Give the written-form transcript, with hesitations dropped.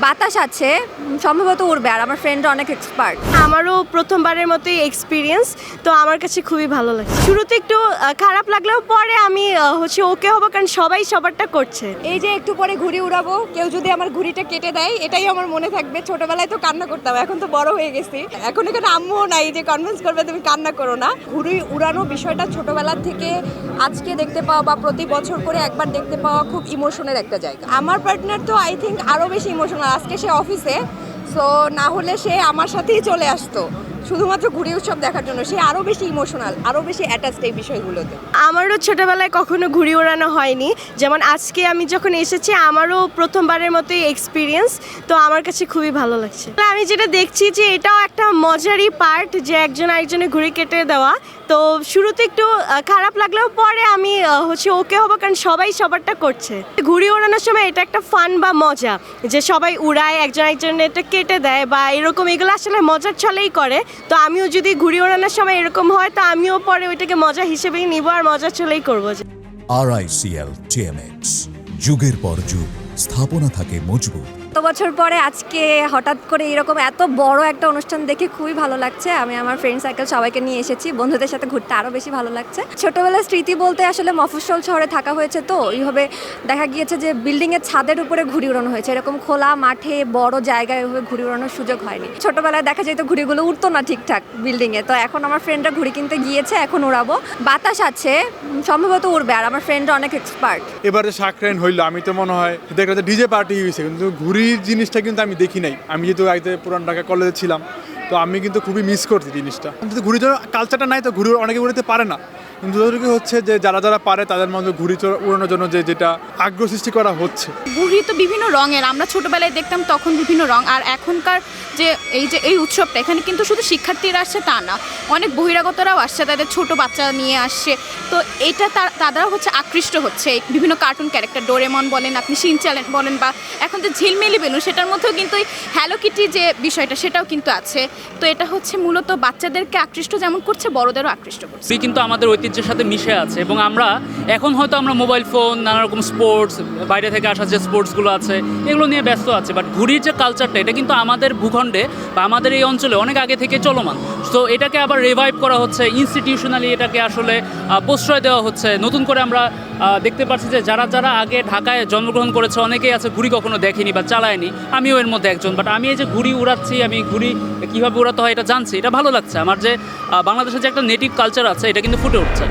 বাতাস আছে, সম্ভবত উড়বে। আর আমার ফ্রেন্ডরা অনেক এক্সপার্ট। আমারও প্রথমবারের মতোই এক্সপিরিয়েন্স, তো আমার কাছে খুবই ভালো লাগছে। শুরুতে একটু খারাপ লাগলেও পরে আমি ওকে হবো, কারণ সবাই সবারটা করছে। এই যে একটু পরে ঘুড়ি উড়াবো, কেউ যদি আমার ঘুড়িটা কেটে দেয় এটাই আমার মনে থাকবে। ছোটবেলায় তো কান্না করতাম, এখন তো বড় হয়ে গেছি। এখন এখানে আম্মুও নাই যে কনভিন্স করবে তুমি কান্না করো না। ঘুড়ি উড়ানো বিষয়টা ছোটবেলা থেকে আজকে দেখতে পাওয়া বা প্রতি বছর করে একবার দেখতে পাওয়া খুব ইমোশনের একটা জায়গা। আমার পার্টনার তো আই থিঙ্ক আরও বেশি ইমোশনাল। আজকে সে অফিসে, সো না হলে সে আমার সাথেই চলে আসতো শুধুমাত্র ঘুড়ি উৎসব দেখার জন্য। সে আরও বেশি ইমোশনাল, আরও বেশি অ্যাটাচড এই বিষয়গুলোতে। আমারও ছোটবেলায় কখনো ঘুড়ি ওড়ানো হয়নি, যেমন আজকে আমি যখন এসেছি আমারও প্রথমবারের মতোই এক্সপিরিয়েন্স, তো আমার কাছে খুবই ভালো লাগছে। আমি যেটা দেখছি যে এটাও একটা মজারই পার্ট, যে একজন আরেকজনের ঘুড়ি কেটে দেওয়া। তো শুরুতে একটু খারাপ লাগলেও পরে আমি ওকে হবো, কারণ সবাই সবারটা করছে। ঘুড়ি ওড়ানোর সময় এটা একটা ফান বা মজা, যে সবাই উড়ায়, একজন একজনের এটা কেটে দেয় বা এরকম, এগুলো আসলে মজার ছলেই করে। তো আমিও যদি ঘুড়ি ওড়ানোর সময় এরকম হয়, তো আমিও পরে ওইটাকে মজা হিসেবেই নিব আর মজার ছলেই করবো। RICL TMX, যুগের পর যুগ স্থাপনা থাকে মজবুত। এত বছর পরে আজকে হঠাৎ করে এরকম এত বড় একটা অনুষ্ঠান দেখে খুবই ভালো লাগছে। আমি আমার ফ্রেন্ড সার্কেল সবাইকে নিয়ে এসেছি, বন্ধুদের সাথে ঘুরতে আরও বেশি ভালো লাগছে। ছোটোবেলার স্মৃতি বলতে আসলে মফস্বল শহরে থাকা হয়েছে, তো এইভাবে দেখা গিয়েছে যে বিল্ডিংয়ের ছাদের উপরে ঘুড়ি উড়ানো হয়েছে। এরকম খোলা মাঠে বড় জায়গায় এভাবে ঘুড়ি উড়ানোর সুযোগ হয়নি। ছোটোবেলায় দেখা যেত ঘুড়িগুলো উড়তো না ঠিকঠাক বিল্ডিংয়ে, তো এখন আমার ফ্রেন্ডরা ঘুড়ি কিনতে গিয়েছে, এখন উড়াবো। বাতাস আছে, সম্ভবত উড়বে। আর আমার ফ্রেন্ডরা অনেক এক্সপার্ট। এবারে সাকরাইন হইলো, আমি তো মনে হয় দেখলাম যে ডিজে পার্টি হয়েছে, কিন্তু ঘুড়ির জিনিসটা কিন্তু আমি দেখি নাই। আমি যেহেতু আগে পুরান ঢাকা কলেজে ছিলাম, তো আমি কিন্তু খুবই মিস করছি জিনিসটা। কিন্তু ঘুড়ি কালচারটা নাই, তো ঘুড়ি অনেকে উড়াতে পারে না। কিন্তু যতটুকু হচ্ছে যে যারা যারা পারে তাদের মধ্যে ঘুড়ি উড়ানোর জন্য যেটা আগ্রহ সৃষ্টি করা হচ্ছে। ঘুড়ি তো বিভিন্ন রঙের, আমরা ছোটোবেলায় দেখতাম তখন বিভিন্ন রং। আর এখনকার যে এই উৎসবটা, এখানে কিন্তু শুধু শিক্ষার্থীরা আসছে তা না, অনেক বহিরাগতরাও আসছে, তাদের ছোট বাচ্চা নিয়ে আসছে। তো এটা তারাও আকৃষ্ট হচ্ছে এই বিভিন্ন কার্টুন ক্যারেক্টার, ডোরেমন বলেন, আপনি শিনচ্যান বলেন, বা এখন যে ঝিলমিলি বেলুন, সেটার মধ্যেও কিন্তু এই হ্যালো কিটি যে বিষয়টা, সেটাও কিন্তু আছে। তো এটা মূলত বাচ্চাদেরকে আকৃষ্ট যেমন করছে, বড়দেরও আকৃষ্ট করছে। কিন্তু আমাদের ঐতিহ্যের সাথে মিশে আছে, এবং আমরা এখন হয়তো আমরা মোবাইল ফোন, নানা রকম স্পোর্টস, বাইরে থেকে আসা যে স্পোর্টসগুলো আছে এগুলো নিয়ে ব্যস্ত আছে। বাট ঘুড়ির যে কালচারটা, এটা কিন্তু আমাদের ভূখণ্ডে বা আমাদের এই অঞ্চলে অনেক আগে থেকে চলমান। তো এটাকে আবার রিভাইভ করা হচ্ছে, ইনস্টিটিউশনালি এটাকে আসলে প্রশ্রয় দেওয়া হচ্ছে। নতুন করে আমরা দেখতে পাচ্ছি যে যারা যারা আগে ঢাকায় জন্মগ্রহণ করেছে অনেকেই আছে ঘুড়ি কখনো দেখেনি বা চালায়নি, আমিও এর মধ্যে একজন। বাট আমি এই যে ঘুড়ি উড়াচ্ছি, আমি ঘুড়ি কীভাবে উড়াতে হয় এটা জানছি, এটা ভালো লাগছে। আমার যে বাংলাদেশের যে একটা নেটিভ কালচার আছে, এটা কিন্তু ফুটে উঠছে।